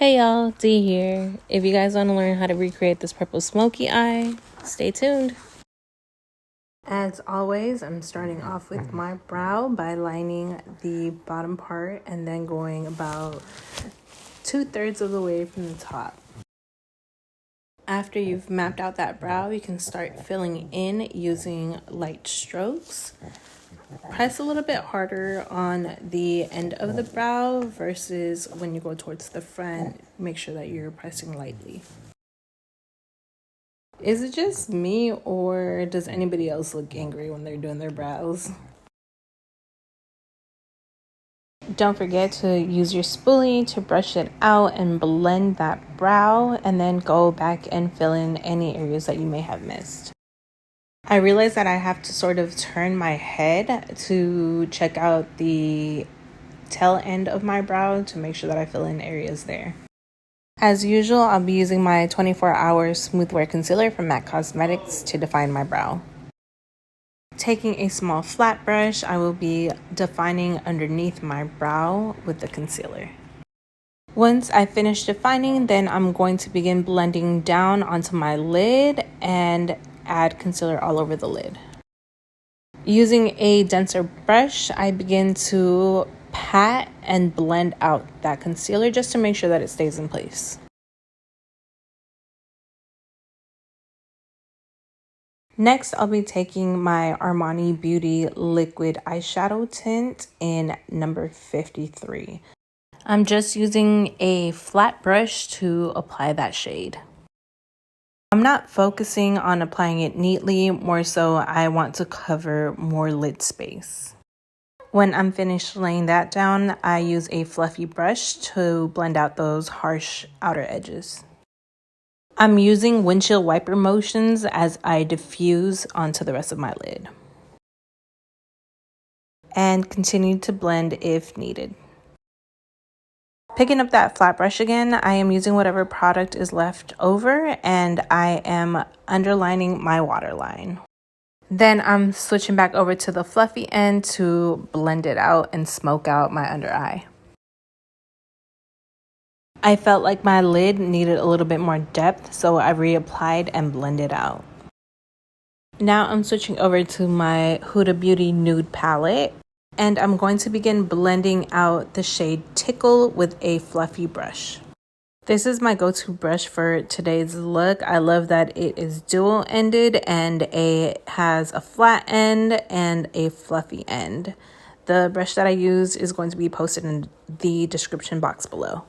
Hey y'all, D here. If you guys want to learn how to recreate this purple smoky eye, stay tuned. As always, I'm starting off with my brow by lining the bottom part and then going about 2/3 of the way from the top. After you've mapped out that brow, you can start filling in using light strokes. Press a little bit harder on the end of the brow versus when you go towards the front. Make sure that you're pressing lightly. Is it just me, or does anybody else look angry when they're doing their brows? Don't forget to use your spoolie to brush it out and blend that brow, and then go back and fill in any areas that you may have missed. I realize that I have to sort of turn my head to check out the tail end of my brow to make sure that I fill in areas there. As usual, I'll be using my 24-hour smooth wear concealer from MAC Cosmetics to define my brow. Taking a small flat brush, I will be defining underneath my brow with the concealer. Once I finish defining, then I'm going to begin blending down onto my lid and add concealer all over the lid. Using a denser brush, I begin to pat and blend out that concealer just to make sure that it stays in place. Next, I'll be taking my Armani Beauty Liquid Eyeshadow Tint in number 53. I'm just using a flat brush to apply that shade. I'm not focusing on applying it neatly, more so I want to cover more lid space. When I'm finished laying that down, I use a fluffy brush to blend out those harsh outer edges. I'm using windshield wiper motions as I diffuse onto the rest of my lid. And continue to blend if needed. Picking up that flat brush again, I am using whatever product is left over and I am underlining my waterline. Then I'm switching back over to the fluffy end to blend it out and smoke out my under eye. I felt like my lid needed a little bit more depth, so I reapplied and blended out. Now I'm switching over to my Huda Beauty Nude Palette, and I'm going to begin blending out the shade Tickle with a fluffy brush. This is my go-to brush for today's look. I love that it is dual-ended and it has a flat end and a fluffy end. The brush that I used is going to be posted in the description box below.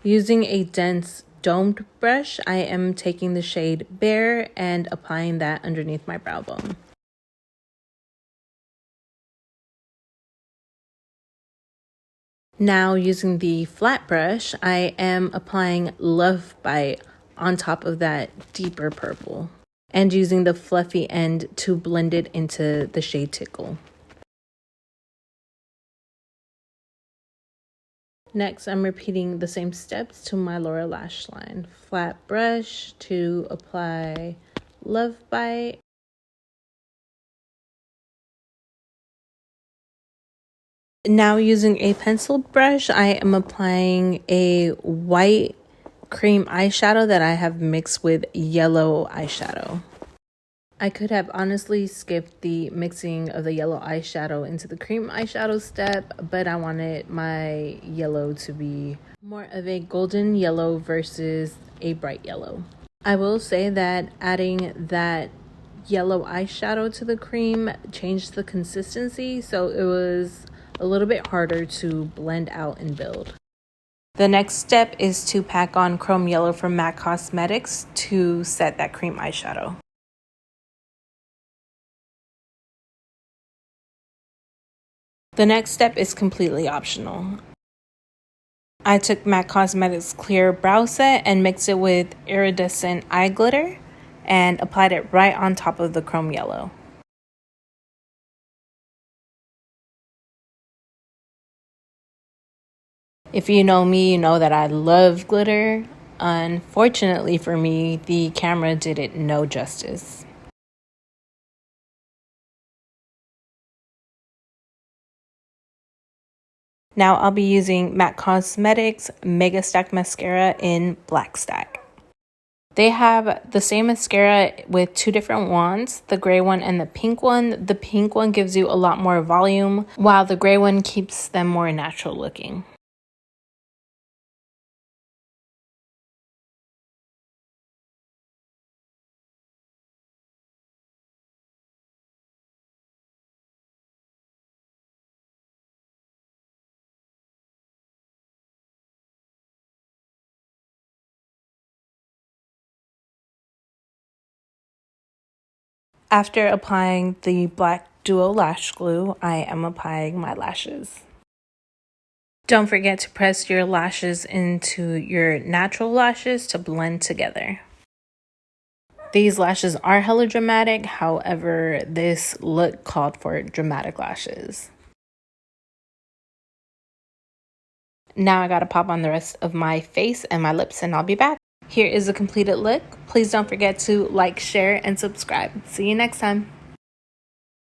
Using a dense domed brush, I am taking the shade Bare and applying that underneath my brow bone. Now using the flat brush, I am applying Love Bite on top of that deeper purple and using the fluffy end to blend it into the shade Tickle. Next, I'm repeating the same steps to my lower lash line. Flat brush to apply Love Bite. Now using a penciled brush, I am applying a white cream eyeshadow that I have mixed with yellow eyeshadow. I could have honestly skipped the mixing of the yellow eyeshadow into the cream eyeshadow step, but I wanted my yellow to be more of a golden yellow versus a bright yellow. I will say that adding that yellow eyeshadow to the cream changed the consistency, so it was a little bit harder to blend out and build. The next step is to pack on Chrome Yellow from MAC Cosmetics to set that cream eyeshadow. The next step is completely optional. I took MAC Cosmetics Clear Brow Set and mixed it with iridescent eye glitter and applied it right on top of the Chrome Yellow. If you know me, you know that I love glitter. Unfortunately for me, the camera did it no justice. Now I'll be using MAC Cosmetics Mega Stack Mascara in Black Stack. They have the same mascara with two different wands, the gray one and the pink one. The pink one gives you a lot more volume, while the gray one keeps them more natural looking. After applying the black duo lash glue, I am applying my lashes. Don't forget to press your lashes into your natural lashes to blend together. These lashes are hella dramatic, however, this look called for dramatic lashes. Now I gotta pop on the rest of my face and my lips and I'll be back. Here is a completed look. Please don't forget to like, share, and subscribe. See you next time.